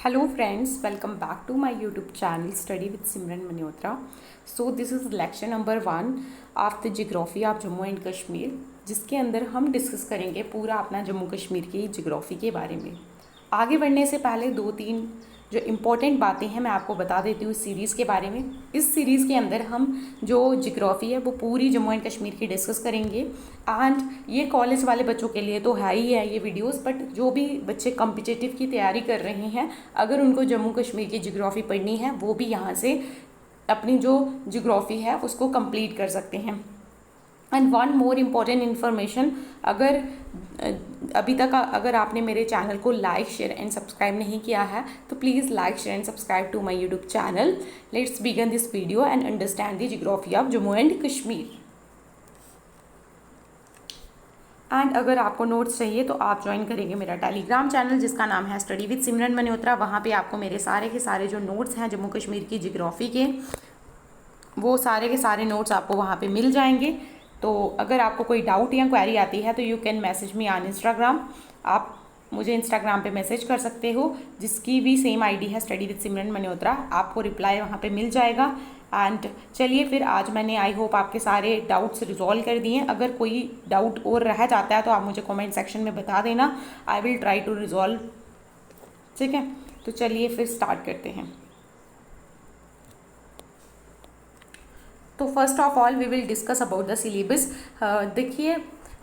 Hello friends, welcome back to my YouTube channel Study with Simran Malhotra. So this is lecture number 1 of the Geography of Jammu and Kashmir, जिसके अंदर हम discuss करेंगे पूरा अपना जम्मू कश्मीर की geography के बारे में। आगे बढ़ने से पहले 2-3 जो इम्पोर्टेंट बातें हैं मैं आपको बता देती हूँ इस सीरीज़ के बारे में। इस सीरीज़ के अंदर हम जो जियोग्राफी है वो पूरी जम्मू एंड कश्मीर की डिस्कस करेंगे। एंड ये कॉलेज वाले बच्चों के लिए तो है ही है ये वीडियोस, बट जो भी बच्चे कॉम्पिटिटिव की तैयारी कर रहे हैं, अगर उनको जम्मू कश्मीर की जियोग्राफी पढ़नी है वो भी यहाँ से अपनी जो जियोग्राफी है उसको कंप्लीट कर सकते हैं। And one more important information, अभी तक अगर आपने मेरे चैनल को लाइक शेयर एंड सब्सक्राइब नहीं किया है तो please like share and subscribe to my YouTube channel. Let's begin this video and understand the geography of Jammu and Kashmir. And अगर आपको नोट्स चाहिए तो आप ज्वाइन करेंगे मेरा टेलीग्राम चैनल जिसका नाम है स्टडी विद सिमरन मल्होत्रा। वहाँ पे आपको मेरे सारे के सारे जो नोट्स हैं जम्मू कश्मीर की जियोग्राफी के, वो सारे के सारे नोट्स आपको वहाँ पे मिल जाएंगे। तो अगर आपको कोई डाउट या क्वेरी आती है तो you can message me on Instagram. आप मुझे इंस्टाग्राम पे मैसेज कर सकते हो, जिसकी भी सेम आईडी है स्टडी विद सिमरन मल्होत्रा। आपको रिप्लाई वहाँ पे मिल जाएगा। एंड चलिए फिर आज मैंने आई होप आपके सारे डाउट्स रिजॉल्व कर दिए। अगर कोई डाउट और रह जाता है तो आप मुझे कमेंट सेक्शन में बता देना, I will try to resolve. ठीक है, तो चलिए फिर स्टार्ट करते हैं। तो first of all we will discuss about the syllabus. देखिए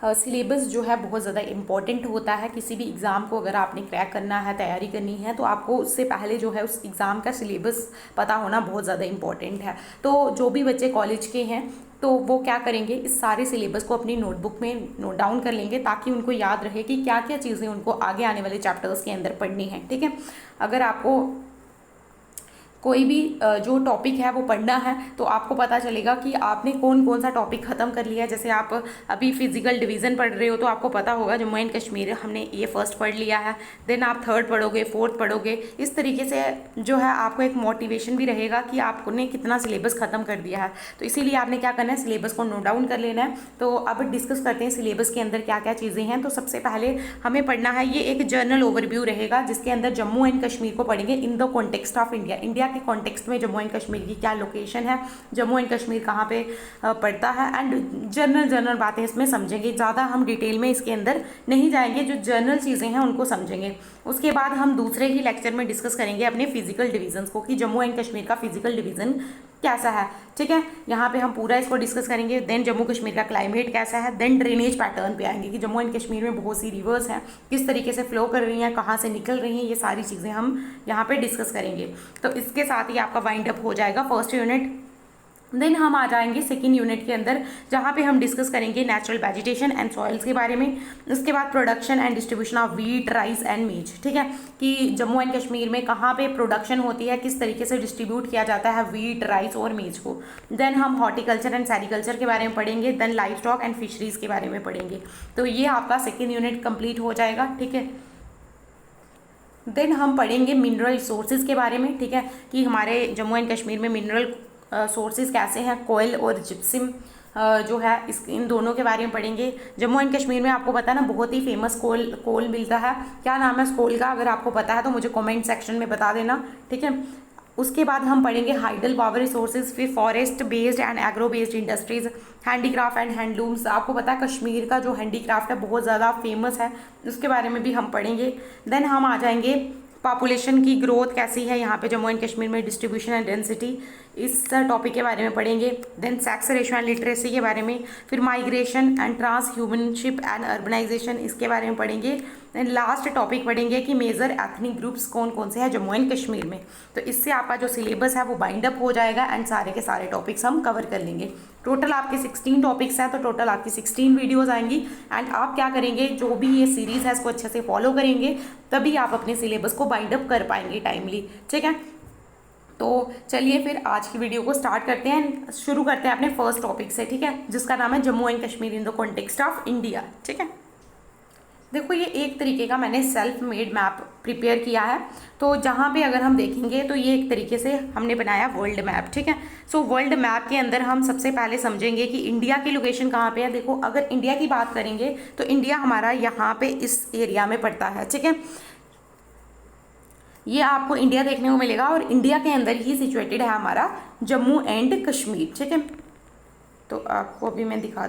सिलेबस जो है बहुत ज़्यादा इम्पॉर्टेंट होता है। किसी भी एग्ज़ाम को अगर आपने क्रैक करना है, तैयारी करनी है, तो आपको उससे पहले जो है उस एग्ज़ाम का सिलेबस पता होना बहुत ज़्यादा इम्पॉर्टेंट है। तो जो भी बच्चे कॉलेज के हैं तो वो क्या करेंगे, इस सारे सिलेबस को अपनी नोटबुक में नोट डाउन कर लेंगे ताकि उनको याद रहे कि क्या क्या चीज़ें उनको आगे आने वाले चैप्टर्स के अंदर पढ़नी है। ठीक है, अगर आपको कोई भी जो टॉपिक है वो पढ़ना है तो आपको पता चलेगा कि आपने कौन कौन सा टॉपिक ख़त्म कर लिया है। जैसे आप अभी फिजिकल डिवीज़न पढ़ रहे हो तो आपको पता होगा जम्मू एंड कश्मीर हमने ये फर्स्ट पढ़ लिया है, देन आप थर्ड पढ़ोगे, फोर्थ पढ़ोगे। इस तरीके से जो है आपको एक मोटिवेशन भी रहेगा कि आपने कितना सिलेबस ख़त्म कर दिया है। तो इसीलिए आपने क्या करना है, सिलेबस को नोट डाउन कर लेना है। तो अब डिस्कस करते हैं सिलेबस के अंदर क्या क्या चीज़ें हैं। तो सबसे पहले हमें पढ़ना है, ये एक जर्नल ओवरव्यू रहेगा जिसके अंदर जम्मू एंड कश्मीर को पढ़ेंगे in the context of India. India के कॉन्टेक्स्ट में जम्मू एंड कश्मीर की क्या लोकेशन है, जम्मू एंड कश्मीर कहाँ पे पड़ता है, एंड जनरल बातें इसमें समझेंगे। ज़्यादा हम डिटेल में इसके अंदर नहीं जाएंगे, जो जनरल चीज़ें हैं उनको समझेंगे। उसके बाद हम दूसरे ही लेक्चर में डिस्कस करेंगे अपने फिजिकल डिवीजन्स को कि जम्मू एंड कश्मीर का फिजिकल डिवीज़न कैसा है। ठीक है, यहाँ पे हम पूरा इसको डिस्कस करेंगे। देन जम्मू कश्मीर का क्लाइमेट कैसा है, देन ड्रेनेज पैटर्न पे आएंगे कि जम्मू एंड कश्मीर में बहुत सी रिवर्स हैं, किस तरीके से फ्लो कर रही हैं, कहाँ से निकल रही हैं, ये सारी चीज़ें हम यहाँ पे डिस्कस करेंगे। तो इसके साथ ही आपका वाइंड अप हो जाएगा फर्स्ट यूनिट। देन हम आ जाएंगे सेकेंड यूनिट के अंदर जहाँ पे हम डिस्कस करेंगे नेचुरल वेजिटेशन एंड सॉइल्स के बारे में। उसके बाद production and distribution of wheat, rice and मेज। ठीक है, कि जम्मू एंड कश्मीर में कहाँ पे प्रोडक्शन होती है, किस तरीके से डिस्ट्रीब्यूट किया जाता है वीट, राइस और मेज को। देन हम हॉर्टिकल्चर एंड सेरिकल्चर के बारे में पढ़ेंगे। Then livestock and fisheries के बारे में पढ़ेंगे। तो ये आपका सेकेंड यूनिट कंप्लीट हो जाएगा। ठीक है, देन हम पढ़ेंगे मिनरल रिसोर्सेज के बारे में। ठीक है, कि हमारे जम्मू एंड कश्मीर में मिनरल सोर्सेज कैसे हैं, कोयल और जिप्सम जो है इन दोनों के बारे में पढ़ेंगे। जम्मू एंड कश्मीर में आपको पता है ना बहुत ही फेमस कोल मिलता है। क्या नाम है उस कोल का, अगर आपको पता है तो मुझे कमेंट सेक्शन में बता देना। ठीक है, उसके बाद हम पढ़ेंगे हाइडल पावर रिसोर्सेज, फिर forest based and agro based industries, handicraft and handlooms. आपको पता है कश्मीर का जो हैंडीक्राफ्ट है बहुत ज़्यादा फेमस है, उसके बारे में भी हम पढ़ेंगे। देन हम आ जाएंगे पॉपुलेशन की ग्रोथ कैसी है यहाँ पे जम्मू एंड कश्मीर में, डिस्ट्रीब्यूशन एंड डेंसिटी, इस टॉपिक के बारे में पढ़ेंगे। Then sex ratio and literacy के बारे में, फिर migration and transhumance and urbanisation इसके बारे में पढ़ेंगे। देन लास्ट टॉपिक पढ़ेंगे कि मेजर एथनिक ग्रुप्स कौन कौन से हैं जम्मू एंड कश्मीर में। तो इससे आपका जो सिलेबस है वो बाइंड अप हो जाएगा एंड सारे के सारे टॉपिक्स हम कवर कर लेंगे। टोटल आपके 16 टॉपिक्स हैं, तो टोटल आपकी 16 वीडियोज़ आएंगी। एंड आप क्या करेंगे, जो भी ये सीरीज़ है इसको अच्छे से फॉलो करेंगे तभी आप अपने सिलेबस को बाइंड अप कर पाएंगे टाइमली। ठीक है, तो चलिए फिर आज की वीडियो को स्टार्ट करते हैं, शुरू करते हैं अपने फर्स्ट टॉपिक से। ठीक है, जिसका नाम है Jammu and Kashmir in the context of India. ठीक है, देखो ये एक तरीके का मैंने सेल्फ मेड मैप प्रिपेयर किया है। तो जहाँ पे अगर हम देखेंगे तो ये एक तरीके से हमने बनाया वर्ल्ड मैप। ठीक है, सो वर्ल्ड मैप के अंदर हम सबसे पहले समझेंगे कि इंडिया की लोकेशन कहाँ पे है। देखो अगर इंडिया की बात करेंगे तो इंडिया हमारा यहाँ पे इस एरिया में पड़ता है। ठीक है, ये आपको इंडिया देखने को मिलेगा और इंडिया के अंदर ही सिचुएटेड है हमारा जम्मू एंड कश्मीर, ठीक है। तो आपको अभी मैं दिखा,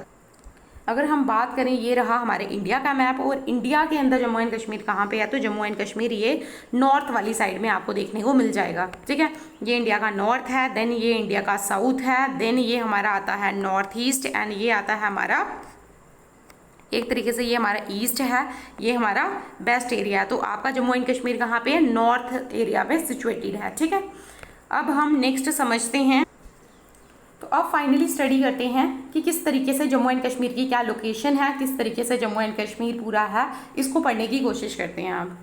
अगर हम बात करें, ये रहा हमारे इंडिया का मैप और इंडिया के अंदर जम्मू एंड कश्मीर कहाँ पे है, तो जम्मू एंड कश्मीर ये नॉर्थ वाली साइड में आपको देखने को मिल जाएगा, ठीक है। ये इंडिया का नॉर्थ है, देन ये इंडिया का साउथ है, देन ये हमारा आता है नॉर्थ ईस्ट एंड ये आता है हमारा, एक तरीके से ये हमारा ईस्ट है, ये हमारा वेस्ट एरिया है। तो आपका जम्मू एंड कश्मीर कहाँ पे है, नॉर्थ एरिया में सिचुएटेड है, ठीक है। अब हम नेक्स्ट समझते हैं, तो अब फाइनली स्टडी करते हैं कि किस तरीके से जम्मू एंड कश्मीर की क्या लोकेशन है, किस तरीके से जम्मू एंड कश्मीर पूरा है, इसको पढ़ने की कोशिश करते हैं। आप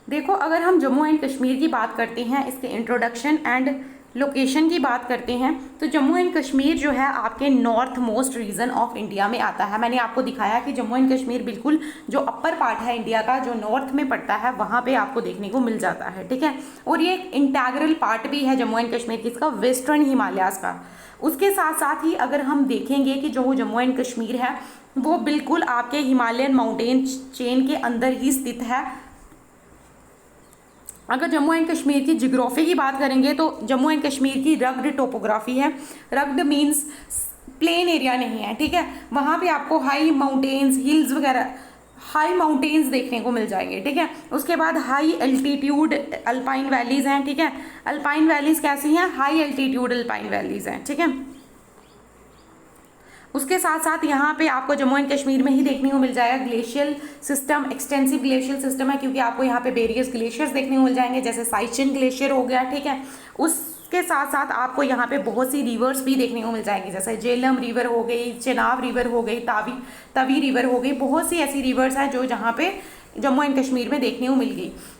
देखो, अगर हम जम्मू एंड कश्मीर की बात करते हैं, इसके इंट्रोडक्शन एंड लोकेशन की बात करते हैं, तो जम्मू एंड कश्मीर जो है आपके north most region of India में आता है। मैंने आपको दिखाया कि जम्मू एंड कश्मीर बिल्कुल जो अपर पार्ट है इंडिया का, जो नॉर्थ में पड़ता है, वहाँ पे आपको देखने को मिल जाता है, ठीक है। और ये एक इंटेग्रल पार्ट भी है जम्मू एंड कश्मीर की, इसका वेस्टर्न हिमालयाज का। उसके साथ साथ ही अगर हम देखेंगे कि जो जम्मू एंड कश्मीर है वो बिल्कुल आपके हिमालयन माउंटेन चेन के अंदर ही स्थित है। अगर जम्मू एंड कश्मीर की जियोग्राफी की बात करेंगे तो जम्मू एंड कश्मीर की रग्ड टोपोग्राफी है। रग्ड मीन्स प्लेन एरिया नहीं है, ठीक है। वहाँ पे आपको हाई माउंटेन्स, हिल्स वगैरह, हाई माउंटेन्स देखने को मिल जाएंगे, ठीक है। उसके बाद हाई एल्टीट्यूड अल्पाइन वैलीज हैं, ठीक है। अल्पाइन वैलीज कैसी हैं, हाई एल्टीट्यूड अल्पाइन वैलीज हैं, ठीक है। उसके साथ साथ यहाँ पे आपको जम्मू एंड कश्मीर में ही देखने को मिल जाएगा glacial system, extensive glacial system है, क्योंकि आपको यहाँ पे वेरियस ग्लेशियर्स देखने को मिल जाएंगे, जैसे साइचिन ग्लेशियर हो गया, ठीक है। उसके साथ साथ आपको यहाँ पे बहुत सी रिवर्स भी देखने को मिल जाएंगी, जैसे झेलम रिवर हो गई, चेनाब रिवर हो गई, तवी रिवर हो गई। बहुत सी ऐसी रिवर्स हैं जो जहाँ पे जम्मू एंड कश्मीर में देखने को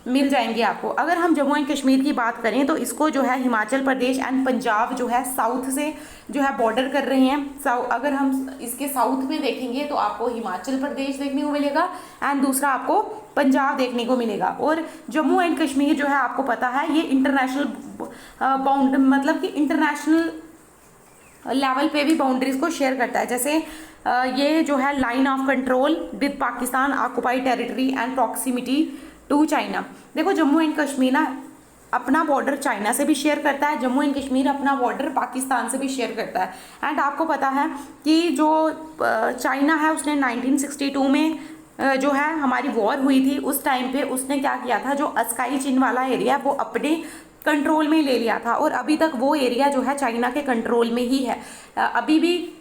मिल जाएंगी आपको। अगर हम जम्मू एंड कश्मीर की बात करें तो इसको जो है हिमाचल प्रदेश एंड पंजाब जो है साउथ से जो है बॉर्डर कर रहे हैं। अगर हम इसके साउथ में देखेंगे तो आपको हिमाचल प्रदेश देखने को मिलेगा एंड दूसरा आपको पंजाब देखने को मिलेगा। और जम्मू एंड कश्मीर जो है आपको पता है ये इंटरनेशनल बाउंड, मतलब कि इंटरनेशनल लेवल पे भी बाउंड्रीज को शेयर करता है। जैसे ये जो है line of control with Pakistan, occupied territory and proximity to China. देखो, जम्मू एंड कश्मीर ना अपना बॉर्डर चाइना से भी शेयर करता है, जम्मू एंड कश्मीर अपना बॉर्डर पाकिस्तान से भी शेयर करता है। एंड आपको पता है कि जो चाइना है उसने 1962 में जो है हमारी वॉर हुई थी, उस टाइम पे उसने क्या किया था, जो अस्काई चीन वाला एरिया वो अपने कंट्रोल में ले लिया था और अभी तक वो एरिया जो है चाइना के कंट्रोल में ही है। अभी भी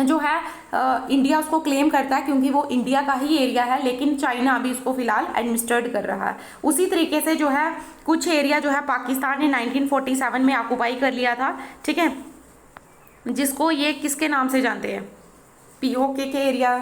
जो है इंडिया उसको क्लेम करता है क्योंकि वो इंडिया का ही एरिया है, लेकिन चाइना अभी उसको फिलहाल एडमिनिस्ट्रेट कर रहा है। उसी तरीके से जो है कुछ एरिया जो है पाकिस्तान ने 1947 में ऑक्युपाई कर लिया था, ठीक है, जिसको ये किसके नाम से जानते हैं, पीओके के एरिया,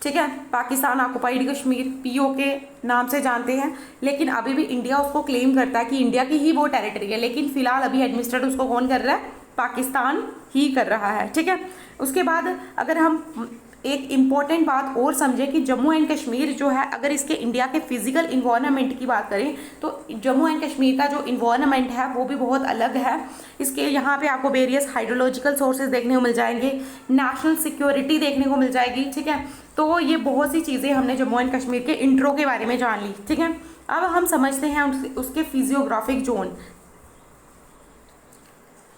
ठीक है। पाकिस्तान ऑक्युपाइड कश्मीर पीओके नाम से जानते हैं, लेकिन अभी भी इंडिया उसको क्लेम करता है कि इंडिया की ही वो टेरिटरी है, लेकिन फिलहाल अभी एडमिनिस्ट्रेट उसको कौन कर रहा है, पाकिस्तान ही कर रहा है, ठीक है। उसके बाद अगर हम एक इम्पॉर्टेंट बात और समझे कि जम्मू एंड कश्मीर जो है, अगर इसके इंडिया के फिजिकल इन्वायरमेंट की बात करें तो जम्मू एंड कश्मीर का जो इन्वायरमेंट है वो भी बहुत अलग है। इसके यहाँ पे आपको वेरियस हाइड्रोलॉजिकल सोर्सेज देखने को मिल जाएंगे, नेशनल सिक्योरिटी देखने को मिल जाएगी, ठीक है। तो ये बहुत सी चीज़ें हमने जम्मू एंड कश्मीर के इंट्रो के बारे में जान ली, ठीक है। अब हम समझते हैं उसके फिजियोग्राफिक जोन।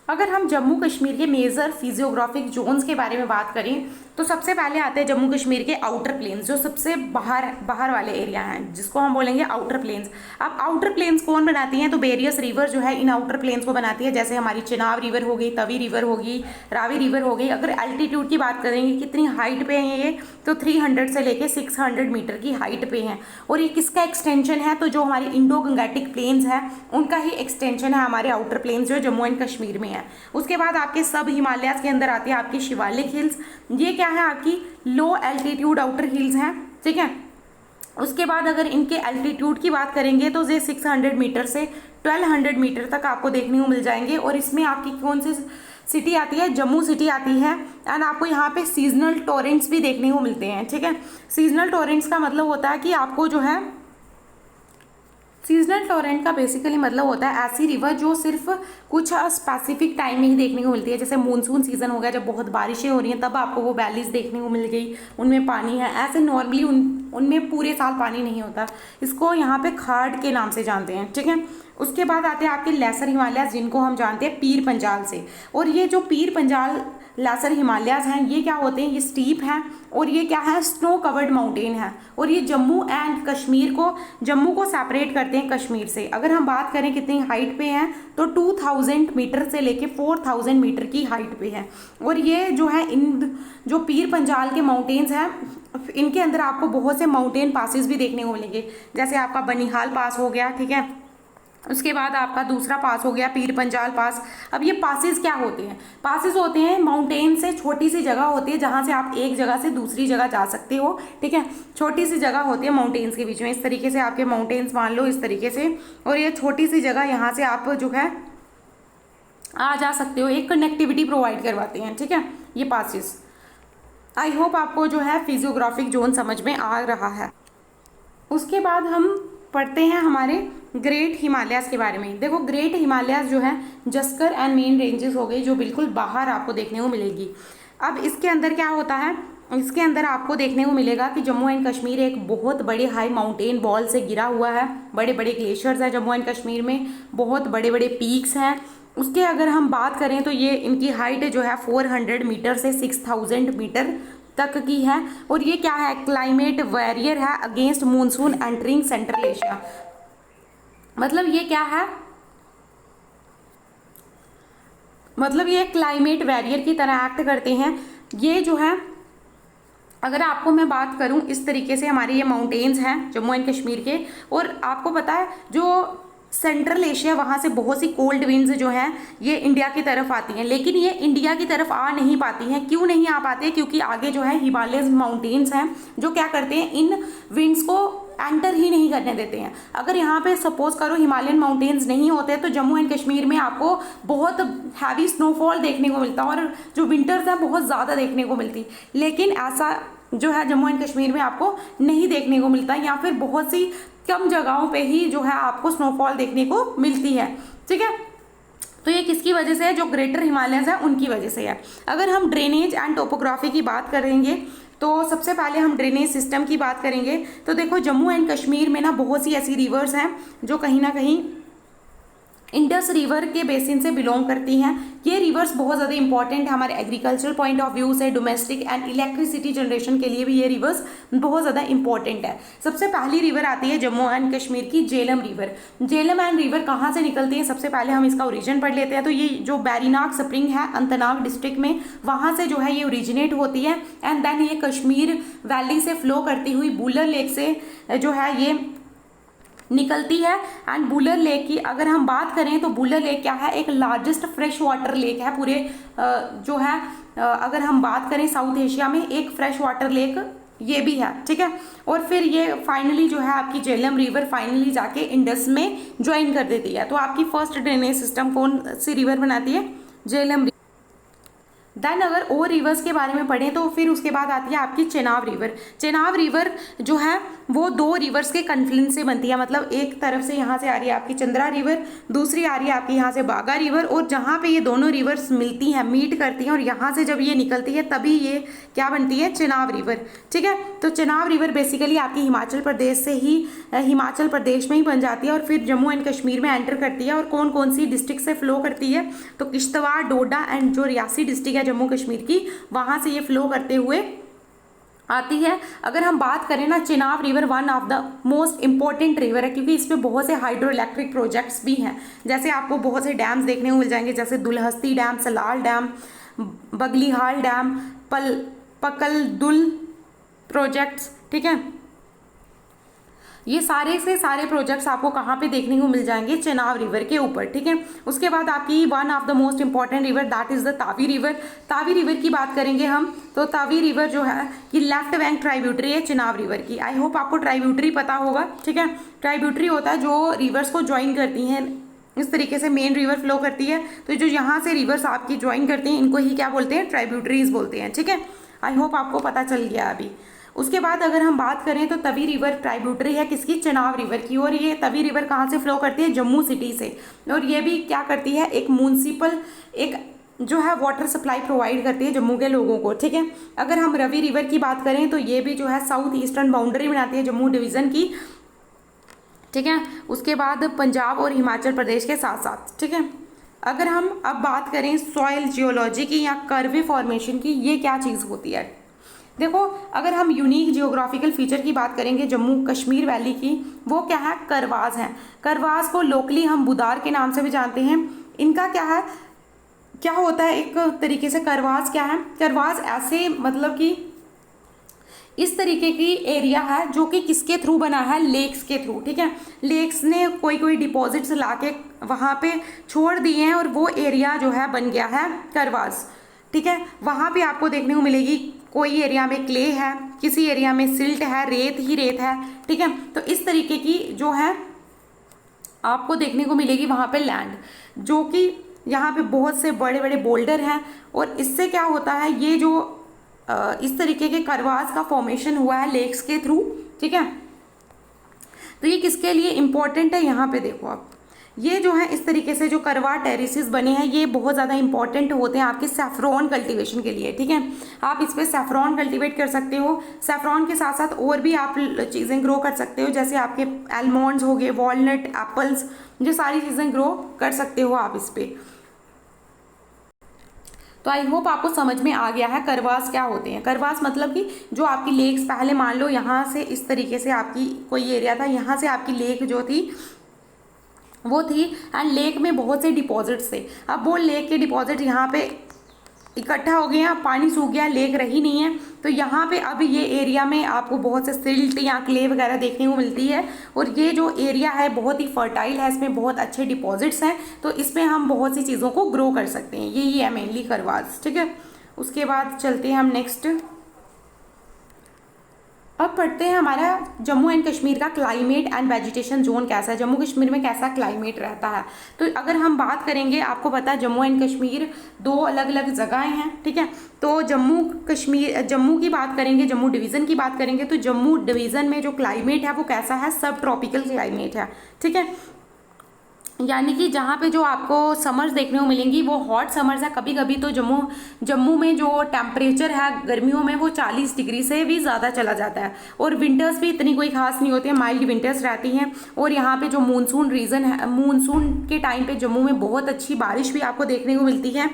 अगर हम जम्मू कश्मीर के मेजर फिजियोग्राफिक जोन्स के बारे में बात करें तो सबसे पहले आते हैं जम्मू कश्मीर के आउटर प्लेन्स, जो सबसे बाहर वाले एरिया हैं, जिसको हम बोलेंगे आउटर प्लेन्स। अब आउटर प्लेन्स कौन बनाती हैं, तो वेरियस रिवर जो है इन आउटर प्लेन्स को बनाती है, जैसे हमारी चेनाब रिवर हो गई, तवी रिवर होगी, रावी रिवर हो गई। अगर एल्टीट्यूड की बात करेंगे कितनी हाइट पे हैं ये, तो 300 से लेके 600 मीटर की हाइट पे हैं। और ये किसका एक्सटेंशन है, तो जो हमारी इंडो गंगेटिक प्लेन्स हैं उनका ही एक्सटेंशन है हमारे आउटर प्लेन्स जो जम्मू एंड कश्मीर में है। उसके बाद आपके सब हिमालयाज के अंदर आती है आपकी शिवालिक हिल्स, ये क्या है, आपकी लो एल्टीट्यूड आउटर हिल्स हैं, ठीक है। उसके बाद अगर इनके एल्टीट्यूड की बात करेंगे तो ये 600 मीटर से 1200 मीटर तक आपको देखने को मिल जाएंगे। और इसमें आपकी कौन सी सिटी आती है, जम्मू सिटी आती है। एंड आपको यहाँ पे सीजनल टोरेंट्स भी देखने को मिलते हैं, ठीक है। सीजनल टोरेंट्स का मतलब होता है कि आपको जो है, सीजनल टोरेंट का बेसिकली मतलब होता है ऐसी रिवर जो सिर्फ कुछ स्पेसिफिक टाइम में ही देखने को मिलती है। जैसे मानसून सीजन हो गया, जब बहुत बारिशें हो रही हैं तब आपको वो वैलीज देखने को मिल गई, उनमें पानी है। ऐसे नॉर्मली उनमें पूरे साल पानी नहीं होता। इसको यहाँ पे खाड़ के नाम से जानते हैं, ठीक है। उसके बाद आते हैं आपके लेसर हिमालयाज, जिनको हम जानते हैं पीर पंजाल से। और ये जो पीर पंजाल लेसर हिमालयाज हैं, ये क्या होते हैं, ये स्टीप हैं और ये क्या है, स्नो कवर्ड माउंटेन है। और ये जम्मू एंड कश्मीर को, जम्मू को सेपरेट करते हैं कश्मीर से। अगर हम बात करें कितनी हाइट पे हैं, तो 2000 मीटर से लेके 4000 मीटर की हाइट पे है। और ये जो है, इन जो पीर पंजाल के माउंटेन्स हैं, इनके अंदर आपको बहुत से माउंटेन पासेस भी देखने को मिलेंगे। जैसे आपका बनिहाल पास हो गया, ठीक है। उसके बाद आपका दूसरा पास हो गया पीर पंजाल पास। अब ये पासेस क्या होते हैं, पासेस होते हैं माउंटेन से छोटी सी जगह होती है जहाँ से आप एक जगह से दूसरी जगह जा सकते हो, ठीक है। छोटी सी जगह होती है माउंटेन्स के बीच में, इस तरीके से आपके माउंटेन्स मान लो, इस तरीके से। और ये छोटी सी जगह, यहाँ से आप जो है आ जा सकते हो, एक कनेक्टिविटी प्रोवाइड करवाते हैं, ठीक है, ये पासेस। आई होप आपको जो है फिजियोग्राफिक जोन समझ में आ रहा है। उसके बाद हम पढ़ते हैं हमारे ग्रेट हिमालयाज के बारे में। देखो ग्रेट हिमालयाज जो है जस्कर एंड मेन रेंजेस हो गई, जो बिल्कुल बाहर आपको देखने को मिलेगी। अब इसके अंदर क्या होता है, इसके अंदर आपको देखने को मिलेगा कि जम्मू एंड कश्मीर एक बहुत बड़े हाई माउंटेन बॉल से घिरा हुआ है। बड़े बड़े ग्लेशियर्स हैं जम्मू एंड कश्मीर में, बहुत बड़े बड़े पीक्स हैं। उसके अगर हम बात करें तो ये इनकी हाइट जो है 400 मीटर से 6000 मीटर तक की है। और ये क्या है, क्लाइमेट वॉरियर है against monsoon entering central Asia. मतलब ये क्या है, मतलब ये क्लाइमेट वॉरियर की तरह एक्ट करते हैं। ये जो है, अगर आपको मैं बात करूं, इस तरीके से हमारे ये माउंटेन्स हैं जम्मू एंड कश्मीर के। और आपको पता है जो सेंट्रल एशिया, वहाँ से बहुत सी कोल्ड विंड्स जो हैं ये इंडिया की तरफ आती हैं, लेकिन ये इंडिया की तरफ आ नहीं पाती हैं। क्यों नहीं आ पाती है, क्योंकि आगे जो है हिमालयन माउंटेन्स हैं जो क्या करते हैं, इन विंड्स को एंटर ही नहीं करने देते हैं। अगर यहाँ पे सपोज करो हिमालयन माउंटेन्स नहीं होते तो जम्मू एंड कश्मीर में आपको बहुत हैवी स्नोफॉल देखने को मिलता और जो विंटर्स हैं बहुत ज़्यादा देखने को मिलती। लेकिन ऐसा जो है जम्मू एंड कश्मीर में आपको नहीं देखने को मिलता, या फिर बहुत सी कम जगहों पे ही जो है आपको स्नोफॉल देखने को मिलती है, ठीक है। तो ये किसकी वजह से है, जो ग्रेटर हिमालयंस है उनकी वजह से है। अगर हम ड्रेनेज एंड टोपोग्राफी की बात करेंगे तो सबसे पहले हम ड्रेनेज सिस्टम की बात करेंगे। तो देखो जम्मू एंड कश्मीर में ना बहुत सी ऐसी रिवर्स हैं जो कहीं ना कहीं इंडस रिवर के बेसिन से बिलोंग करती हैं। ये रिवर्स बहुत ज़्यादा इंपॉर्टेंट है हमारे एग्रीकल्चरल पॉइंट ऑफ व्यू से, डोमेस्टिक एंड इलेक्ट्रिसिटी जनरेशन के लिए भी ये रिवर्स बहुत ज़्यादा इंपॉर्टेंट है। सबसे पहली रिवर आती है जम्मू एंड कश्मीर की Jhelum river. Jhelum and river कहाँ से निकलती है, सबसे पहले हम इसका ओरिजिन पढ़ लेते हैं। तो ये जो बैरीनाग स्प्रिंग है अनंतनाग डिस्ट्रिक्ट में, वहाँ से जो है ये ओरिजिनेट होती है एंड देन ये कश्मीर वैली से फ्लो करती हुई बुलर लेक से जो है ये निकलती है। एंड बुलर लेक की अगर हम बात करें तो बुलर लेक क्या है, एक लार्जेस्ट फ्रेश वाटर लेक है पूरे जो है अगर हम बात करें साउथ एशिया में एक फ्रेश वाटर लेक ये भी है, ठीक है। और फिर ये फाइनली जो है आपकी झेलम रिवर फाइनली जाके इंडस में ज्वाइन कर देती है। तो आपकी फर्स्ट ड्रेनेज सिस्टम कौन सी रिवर बनाती है, झेलम। देन अगर और रिवर्स के बारे में पढ़ें तो फिर उसके बाद आती है आपकी चेनाब रिवर। चेनाब रिवर जो है वो दो रिवर्स के कन्फ्लुएंस से बनती है। मतलब एक तरफ से यहाँ से आ रही है आपकी चंद्रा रिवर, दूसरी आ रही है आपकी यहाँ से बागा रिवर। और जहाँ पे ये दोनों रिवर्स मिलती हैं, मीट करती हैं और यहाँ से जब ये निकलती है तभी ये क्या बनती है, चेनाब रिवर, ठीक है। तो चेनाब रिवर बेसिकली आपकी हिमाचल प्रदेश से ही हिमाचल प्रदेश में ही बन जाती है और फिर जम्मू एंड कश्मीर में एंटर करती है। और कौन कौन सी डिस्ट्रिक्ट से फ्लो करती है, तो किश्तवाड़, डोडा एंड जो रियासी डिस्ट्रिक्ट है जम्मू कश्मीर की, वहाँ से ये फ्लो करते हुए आती है। अगर हम बात करें ना, Chenab river one of the most important river है क्योंकि इसमें बहुत से हाइड्रो इलेक्ट्रिक प्रोजेक्ट्स भी हैं। जैसे आपको बहुत से डैम्स देखने को मिल जाएंगे, जैसे Dulhasti dam, Salal dam, Baglihar dam, Pakal Dul projects, ठीक है। ये सारे से सारे प्रोजेक्ट्स आपको कहाँ पे देखने को मिल जाएंगे, चेनाब रिवर के ऊपर, ठीक है। उसके बाद आपकी one of the most important river that is the Tawi river. Tawi river की बात करेंगे हम, तो तावी रिवर जो है ये लेफ्ट बैंक ट्राइब्यूटरी है चेनाब रिवर की। आई होप आपको ट्राइब्यूटरी पता होगा, ठीक है। ट्राइब्यूटरी होता है जो रिवर्स को ज्वाइन करती हैं, इस तरीके से मेन रिवर फ्लो करती है। तो जो यहाँ से रिवर्स आपकी ज्वाइन करती हैं इनको ही क्या बोलते हैं, ट्राइब्यूटरीज बोलते हैं, ठीक है। आई होप आपको पता चल गया अभी। उसके बाद अगर हम बात करें तो तवी रिवर ट्राइब्यूटरी है किसकी, चेनाब रिवर की। और ये तवी रिवर कहाँ से फ्लो करती है, जम्मू सिटी से। और ये भी क्या करती है, एक म्यूनसिपल एक जो है वाटर सप्लाई प्रोवाइड करती है जम्मू के लोगों को, ठीक है। अगर हम रवि रिवर की बात करें तो ये भी जो है साउथ ईस्टर्न बाउंड्री बनाती है जम्मू डिवीज़न की, ठीक है। उसके बाद पंजाब और हिमाचल प्रदेश के साथ साथ, ठीक है। अगर हम अब बात करें सॉइल जियोलॉजी की या कर्वे फॉर्मेशन की, ये क्या चीज़ होती है? देखो, अगर हम यूनिक जियोग्राफिकल फीचर की बात करेंगे जम्मू कश्मीर वैली की, वो क्या है? करवास हैं। करवास को लोकली हम बुदार के नाम से भी जानते हैं। इनका क्या है, क्या होता है एक तरीके से करवास क्या है? करवास ऐसे मतलब कि इस तरीके की एरिया है जो कि किसके थ्रू बना है? लेक्स के थ्रू, ठीक है। लेक्स ने कोई डिपॉजिट्स ला के वहाँ पे छोड़ दिए हैं और वो एरिया जो है बन गया है करवास, ठीक है। वहाँ पे आपको देखने को मिलेगी कोई एरिया में क्ले है, किसी एरिया में सिल्ट है, रेत ही रेत है, ठीक है। तो इस तरीके की जो है आपको देखने को मिलेगी वहाँ पे लैंड, जो कि यहाँ पे बहुत से बड़े बड़े बोल्डर हैं। और इससे क्या होता है, ये जो इस तरीके के करवास का फॉर्मेशन हुआ है लेक्स के थ्रू, ठीक है। तो ये किसके लिए इम्पोर्टेंट है? यहाँ पे देखो आप, ये जो है इस तरीके से जो करवा टेरेसेस बने हैं, ये बहुत ज़्यादा इंपॉर्टेंट होते हैं आपके सैफ्रॉन कल्टीवेशन के लिए, ठीक है। आप इस पर सैफ्रॉन कल्टीवेट कर सकते हो। सैफ्रॉन के साथ साथ और भी आप चीज़ें ग्रो कर सकते हो, जैसे आपके आलमंड्स हो गए, वॉलनट, एप्पल्स, ये सारी चीज़ें ग्रो कर सकते हो आप इस पर। तो आई होप आपको समझ में आ गया है करवास क्या होते हैं। करवास मतलब कि जो आपकी लेक्स, पहले मान लो यहाँ से इस तरीके से आपकी कोई एरिया था, यहाँ से आपकी लेक जो थी वो थी, एंड लेक में बहुत से डिपॉजिट्स थे। अब वो लेक के डिपॉजिट यहाँ पे इकट्ठा हो गए हैं, पानी सूख गया, लेक रही नहीं है, तो यहाँ पे अब ये एरिया में आपको बहुत से सिल्ट या क्ले वगैरह देखने को मिलती है। और ये जो एरिया है बहुत ही फर्टाइल है, इसमें बहुत अच्छे डिपॉजिट्स हैं, तो इसमें हम बहुत सी चीज़ों को ग्रो कर सकते हैं। यही है मेनली करवास, ठीक है। उसके बाद चलते हैं हम नेक्स्ट, अब पढ़ते हैं हमारा जम्मू एंड कश्मीर का क्लाइमेट एंड वेजिटेशन जोन कैसा है, जम्मू कश्मीर में कैसा क्लाइमेट रहता है। तो अगर हम बात करेंगे, आपको पता है जम्मू एंड कश्मीर दो अलग अलग जगहें हैं, ठीक है। तो जम्मू की बात करेंगे, जम्मू डिवीज़न की बात करेंगे, तो जम्मू डिवीज़न में जो क्लाइमेट है वो कैसा है? सब ट्रॉपिकल क्लाइमेट है, ठीक है। यानी कि जहाँ पे जो आपको समर्स देखने को मिलेंगी वो हॉट समर्स है। कभी कभी तो जम्मू में जो टेम्परेचर है गर्मियों में वो 40 डिग्री से भी ज़्यादा चला जाता है। और विंटर्स भी इतनी कोई खास नहीं होती है, माइल्ड विंटर्स रहती हैं। और यहाँ पे जो मानसून रीजन है, मानसून के टाइम पे जम्मू में बहुत अच्छी बारिश भी आपको देखने को मिलती है।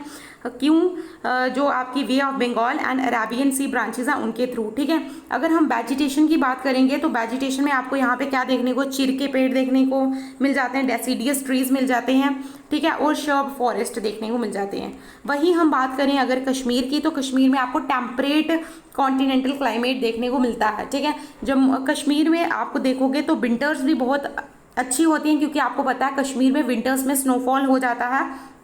क्यों? जो आपकी bay of Bengal and Arabian sea branches हैं उनके थ्रू, ठीक है। अगर हम वेजिटेशन की बात करेंगे तो वेजिटेशन में आपको यहाँ पे क्या देखने को? चिर के पेड़ देखने को मिल जाते हैं, डेसीडियस ट्रीज मिल जाते हैं, ठीक है, और शर्ब फॉरेस्ट देखने को मिल जाते हैं। वहीं हम बात करें अगर कश्मीर की, तो कश्मीर में आपको टेम्परेट कॉन्टिनेंटल क्लाइमेट देखने को मिलता है, ठीक है। जब कश्मीर में आपको देखोगे तो विंटर्स भी बहुत अच्छी होती हैं, क्योंकि आपको पता है कश्मीर में विंटर्स में स्नोफॉल हो जाता है।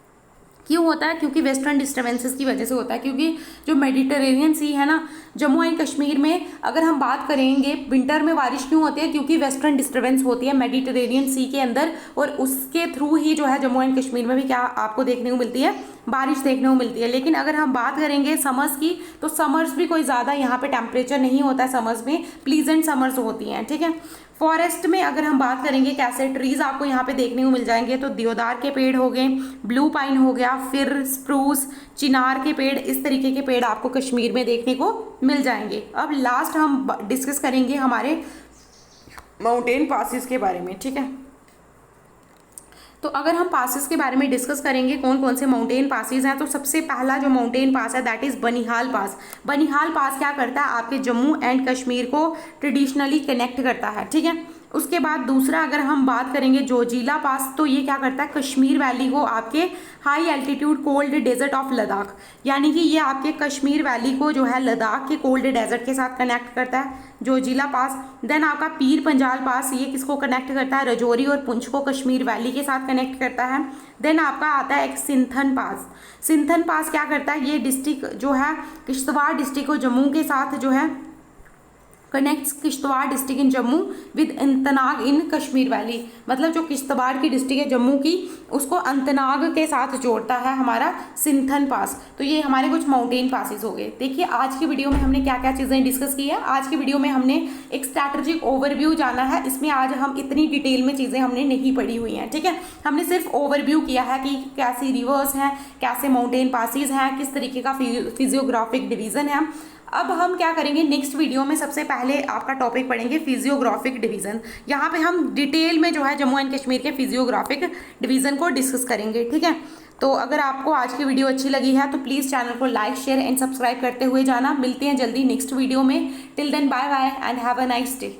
क्यों होता है? क्योंकि वेस्टर्न डिस्टर्बेंसेस की वजह से होता है, क्योंकि जो मेडिटेरेनियन सी है ना जम्मू एंड कश्मीर में, अगर हम बात करेंगे विंटर में बारिश क्यों होती है? क्योंकि वेस्टर्न डिस्टर्बेंस होती है मेडिटेरेनियन सी के अंदर, और उसके थ्रू ही जो है जम्मू एंड कश्मीर में भी क्या आपको देखने को मिलती है? बारिश देखने को मिलती है। लेकिन अगर हम बात करेंगे समर्स की, तो समर्स भी कोई ज़्यादा यहाँ पे टेम्परेचर नहीं होता है, समर्स में प्लीजेंट समर्स होती हैं, ठीक है। फॉरेस्ट में अगर हम बात करेंगे कैसे ट्रीज आपको यहाँ पे देखने को मिल जाएंगे, तो देवदार के पेड़ हो गए, ब्लू पाइन हो गया, फिर स्प्रूस, चिनार के पेड़, इस तरीके के पेड़ आपको कश्मीर में देखने को मिल जाएंगे। अब लास्ट हम डिस्कस करेंगे हमारे माउंटेन पासिस के बारे में, ठीक है। तो अगर हम पासिस के बारे में डिस्कस करेंगे कौन कौन से माउंटेन पासिस हैं, तो सबसे पहला जो माउंटेन पास है दैट इज़ बनिहाल पास। बनिहाल पास क्या करता है? आपके जम्मू एंड कश्मीर को ट्रेडिशनली कनेक्ट करता है, ठीक है। उसके बाद दूसरा अगर हम बात करेंगे जोजिला पास, तो ये क्या करता है? कश्मीर वैली को आपके high altitude cold desert of Ladakh, यानी कि ये आपके कश्मीर वैली को जो है लद्दाख के कोल्ड डेजर्ट के साथ कनेक्ट करता है, जोजिला पास। देन आपका पीर पंजाल पास, ये किसको कनेक्ट करता है? रजौरी और पुंछ को कश्मीर वैली के साथ कनेक्ट करता है। देन आपका आता है एक सिंथन पास। सिंथन पास क्या करता है? ये डिस्ट्रिक्ट जो है किश्तवाड़ डिस्ट्रिक्ट को जम्मू के साथ जो है connects Kishtwar district in Jammu with Anantnag in Kashmir valley. मतलब जो किश्तवाड़ की डिस्ट्रिक्ट है जम्मू की, उसको अनंतनाग के साथ जोड़ता है हमारा सिंथन पास। तो ये हमारे कुछ माउंटेन पासेस हो गए। देखिए आज की वीडियो में हमने क्या क्या चीज़ें डिस्कस की है। आज की वीडियो में हमने एक स्ट्रैटेजिक ओवरव्यू जाना है। इसमें आज हम इतनी डिटेल में चीज़ें हमने नहीं पढ़ी हुई हैं, ठीक है। हमने सिर्फ ओवरव्यू किया है कि कैसी रिवर्स हैं, कैसे माउंटेन पासेस हैं, किस तरीके का फिजियोग्राफिक डिवीज़न है। अब हम क्या करेंगे, नेक्स्ट वीडियो में सबसे पहले आपका टॉपिक पढ़ेंगे फिजियोग्राफिक डिवीज़न। यहाँ पे हम डिटेल में जो है जम्मू एंड कश्मीर के फिजियोग्राफिक डिवीज़न को डिस्कस करेंगे, ठीक है। तो अगर आपको आज की वीडियो अच्छी लगी है तो प्लीज़ चैनल को लाइक शेयर एंड सब्सक्राइब करते हुए जाना। मिलते हैं जल्दी नेक्स्ट वीडियो में। Till then bye bye and have a nice day.